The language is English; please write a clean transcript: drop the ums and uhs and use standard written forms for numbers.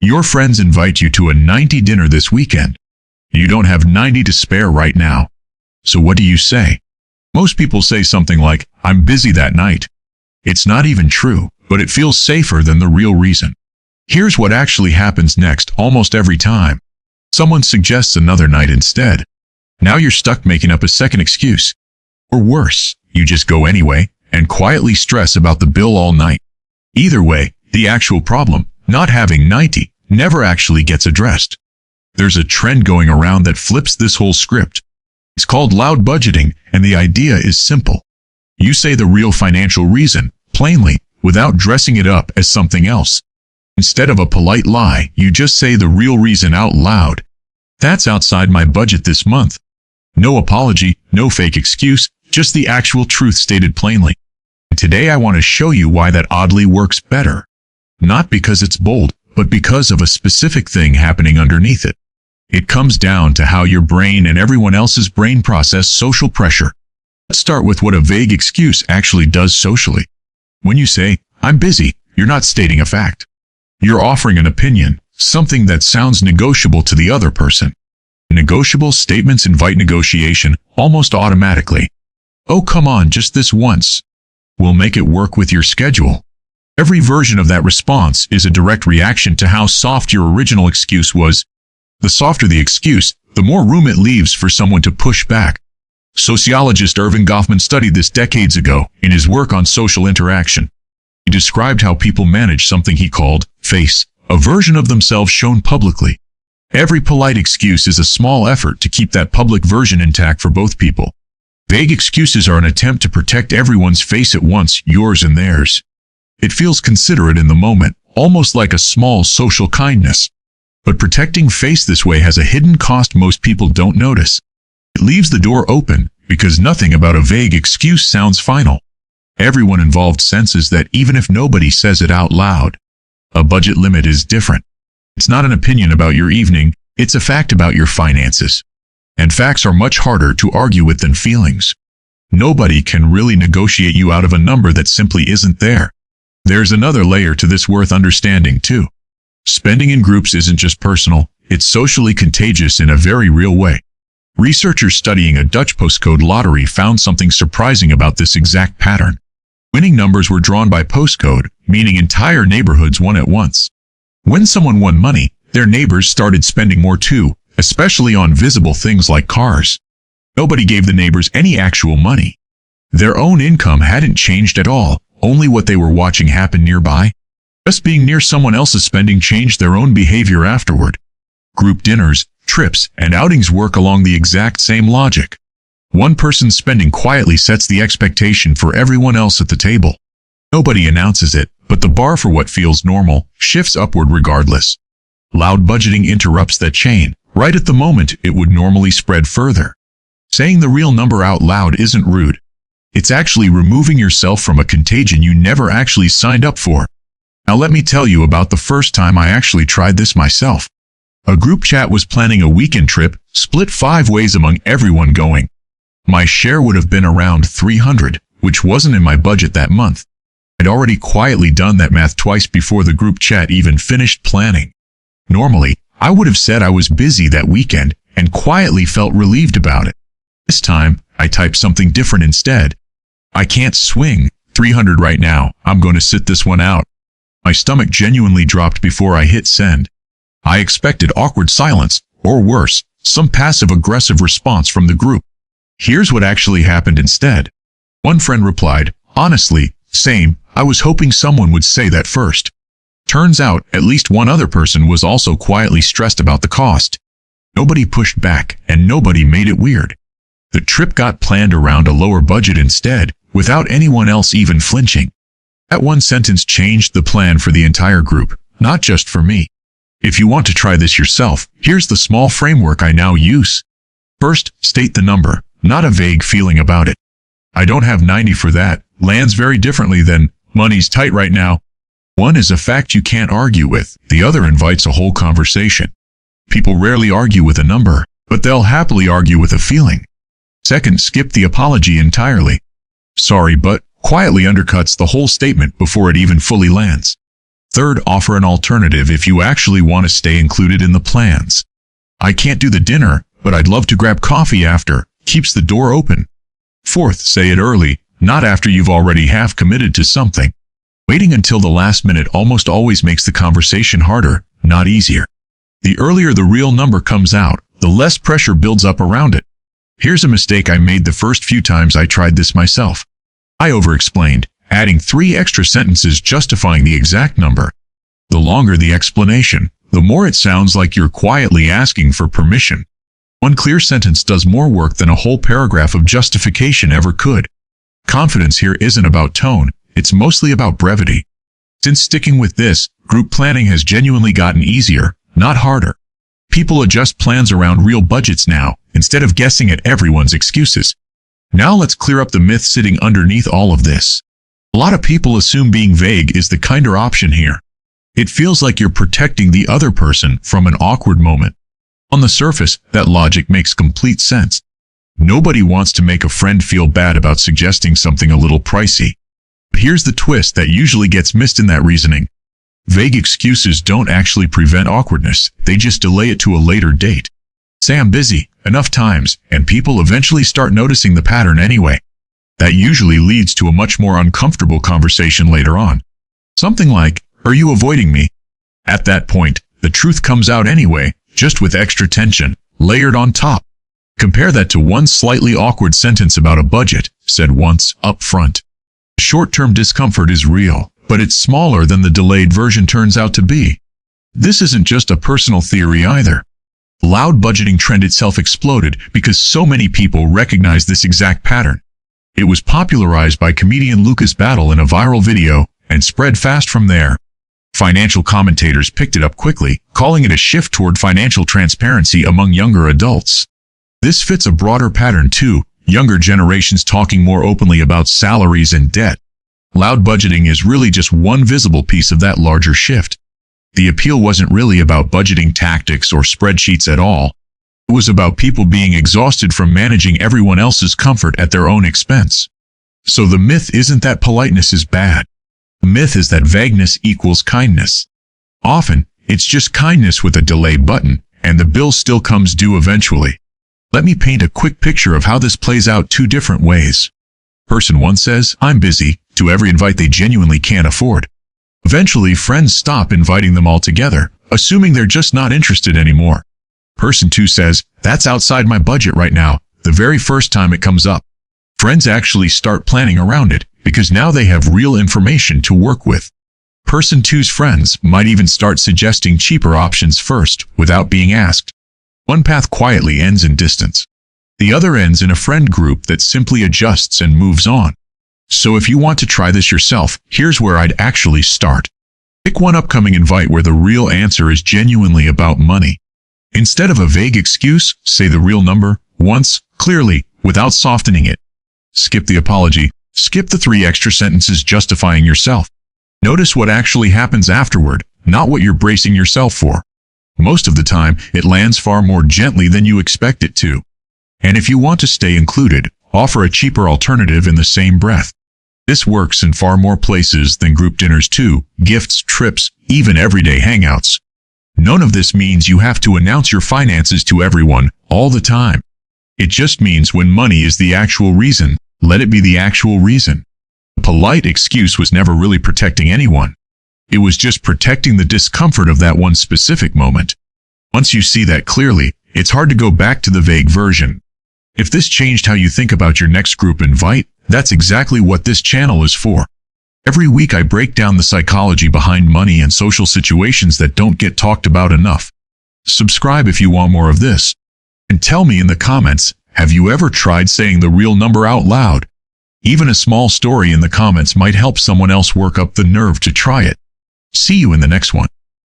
Your friends invite you to a 90 dinner this weekend. You don't have 90 to spare right now. So what do you say? Most people say something like, "I'm busy that night." It's not even true, but it feels safer than the real reason. Here's what actually happens next almost every time. Someone suggests another night instead. Now you're stuck making up a second excuse. Or worse, you just go anyway and quietly stress about the bill all night. Either way, the actual problem, not having 90, never actually gets addressed. There's a trend going around that flips this whole script. It's called loud budgeting, and the idea is simple. You say the real financial reason, plainly, without dressing it up as something else. Instead of a polite lie, you just say the real reason out loud. That's outside my budget this month. No apology, no fake excuse, just the actual truth stated plainly. And today I want to show you why that oddly works better. Not because it's bold, but because of a specific thing happening underneath it. It comes down to how your brain and everyone else's brain process social pressure. Let's start with what a vague excuse actually does socially. When you say, "I'm busy," you're not stating a fact. You're offering an opinion, something that sounds negotiable to the other person. Negotiable statements invite negotiation almost automatically. "Oh, come on, just this once. We'll make it work with your schedule." Every version of that response is a direct reaction to how soft your original excuse was. The softer the excuse, the more room it leaves for someone to push back. Sociologist Erving Goffman studied this decades ago in his work on social interaction. He described how people manage something he called face, a version of themselves shown publicly. Every polite excuse is a small effort to keep that public version intact for both people. Vague excuses are an attempt to protect everyone's face at once, yours and theirs. It feels considerate in the moment, almost like a small social kindness. But protecting face this way has a hidden cost most people don't notice. It leaves the door open, because nothing about a vague excuse sounds final. Everyone involved senses that even if nobody says it out loud. A budget limit is different. It's not an opinion about your evening, it's a fact about your finances. And facts are much harder to argue with than feelings. Nobody can really negotiate you out of a number that simply isn't there. There's another layer to this worth understanding too. Spending in groups isn't just personal, it's socially contagious in a very real way. Researchers studying a Dutch postcode lottery found something surprising about this exact pattern. Winning numbers were drawn by postcode, meaning entire neighborhoods won at once. When someone won money, their neighbors started spending more too, especially on visible things like cars. Nobody gave the neighbors any actual money. Their own income hadn't changed at all, only what they were watching happen nearby. Just being near someone else's spending changed their own behavior afterward. Group dinners, trips, and outings work along the exact same logic. One person's spending quietly sets the expectation for everyone else at the table. Nobody announces it, but the bar for what feels normal shifts upward regardless. Loud budgeting interrupts that chain, right at the moment it would normally spread further. Saying the real number out loud isn't rude. It's actually removing yourself from a contagion you never actually signed up for. Now let me tell you about the first time I actually tried this myself. A group chat was planning a weekend trip, split 5 ways among everyone going. My share would have been around $300, which wasn't in my budget that month. I'd already quietly done that math twice before the group chat even finished planning. Normally, I would have said I was busy that weekend and quietly felt relieved about it. This time, I typed something different instead. "I can't swing $300 right now, I'm going to sit this one out." My stomach genuinely dropped before I hit send. I expected awkward silence, or worse, some passive-aggressive response from the group. Here's what actually happened instead. One friend replied, "Honestly, same, I was hoping someone would say that first." Turns out, at least one other person was also quietly stressed about the cost. Nobody pushed back, and nobody made it weird. The trip got planned around a lower budget instead, without anyone else even flinching. That one sentence changed the plan for the entire group, not just for me. If you want to try this yourself, here's the small framework I now use. First, state the number, not a vague feeling about it. "I don't have 90 for that," lands very differently than "money's tight right now." One is a fact you can't argue with, the other invites a whole conversation. People rarely argue with a number, but they'll happily argue with a feeling. Second, skip the apology entirely. "Sorry, but," quietly undercuts the whole statement before it even fully lands. Third, offer an alternative if you actually want to stay included in the plans. I can't do the dinner, but I'd love to grab coffee after. Keeps the door open. Fourth, say it early, not after you've already half committed to something. Waiting until the last minute almost always makes the conversation harder, not easier. The earlier the real number comes out, the less pressure builds up around it. Here's a mistake I made the first few times I tried this myself. I over-explained, adding 3 extra sentences justifying the exact number. The longer the explanation, the more it sounds like you're quietly asking for permission. One clear sentence does more work than a whole paragraph of justification ever could. Confidence here isn't about tone, it's mostly about brevity. Since sticking with this, group planning has genuinely gotten easier, not harder. People adjust plans around real budgets now, instead of guessing at everyone's excuses. Now let's clear up the myth sitting underneath all of this. A lot of people assume being vague is the kinder option here. It feels like you're protecting the other person from an awkward moment. On the surface, that logic makes complete sense. Nobody wants to make a friend feel bad about suggesting something a little pricey. But here's the twist that usually gets missed in that reasoning. Vague excuses don't actually prevent awkwardness, they just delay it to a later date. Say I'm busy, enough times, and people eventually start noticing the pattern anyway. That usually leads to a much more uncomfortable conversation later on. Something like, "Are you avoiding me?" At that point, the truth comes out anyway, just with extra tension, layered on top. Compare that to one slightly awkward sentence about a budget, said once, up front. Short-term discomfort is real, but it's smaller than the delayed version turns out to be. This isn't just a personal theory either. The loud budgeting trend itself exploded because so many people recognize this exact pattern. It was popularized by comedian Lucas Battle in a viral video and spread fast from there. Financial commentators picked it up quickly, calling it a shift toward financial transparency among younger adults. This fits a broader pattern too, younger generations talking more openly about salaries and debt. Loud budgeting is really just one visible piece of that larger shift. The appeal wasn't really about budgeting tactics or spreadsheets at all. It was about people being exhausted from managing everyone else's comfort at their own expense. So the myth isn't that politeness is bad. The myth is that vagueness equals kindness. Often, it's just kindness with a delay button, and the bill still comes due eventually. Let me paint a quick picture of how this plays out 2 different ways. Person 1 says, "I'm busy," to every invite they genuinely can't afford. Eventually, friends stop inviting them altogether, assuming they're just not interested anymore. Person 2 says, "That's outside my budget right now," the very first time it comes up. Friends actually start planning around it, because now they have real information to work with. Person 2's friends might even start suggesting cheaper options first, without being asked. One path quietly ends in distance. The other ends in a friend group that simply adjusts and moves on. So if you want to try this yourself, here's where I'd actually start. Pick one upcoming invite where the real answer is genuinely about money. Instead of a vague excuse, say the real number, once, clearly, without softening it. Skip the apology. Skip the 3 extra sentences justifying yourself. Notice what actually happens afterward, not what you're bracing yourself for. Most of the time, it lands far more gently than you expect it to. And if you want to stay included, offer a cheaper alternative in the same breath. This works in far more places than group dinners too, gifts, trips, even everyday hangouts. None of this means you have to announce your finances to everyone, all the time. It just means when money is the actual reason, let it be the actual reason. A polite excuse was never really protecting anyone. It was just protecting the discomfort of that one specific moment. Once you see that clearly, it's hard to go back to the vague version. If this changed how you think about your next group invite, that's exactly what this channel is for. Every week I break down the psychology behind money and social situations that don't get talked about enough. Subscribe if you want more of this. And tell me in the comments, have you ever tried saying the real number out loud? Even a small story in the comments might help someone else work up the nerve to try it. See you in the next one.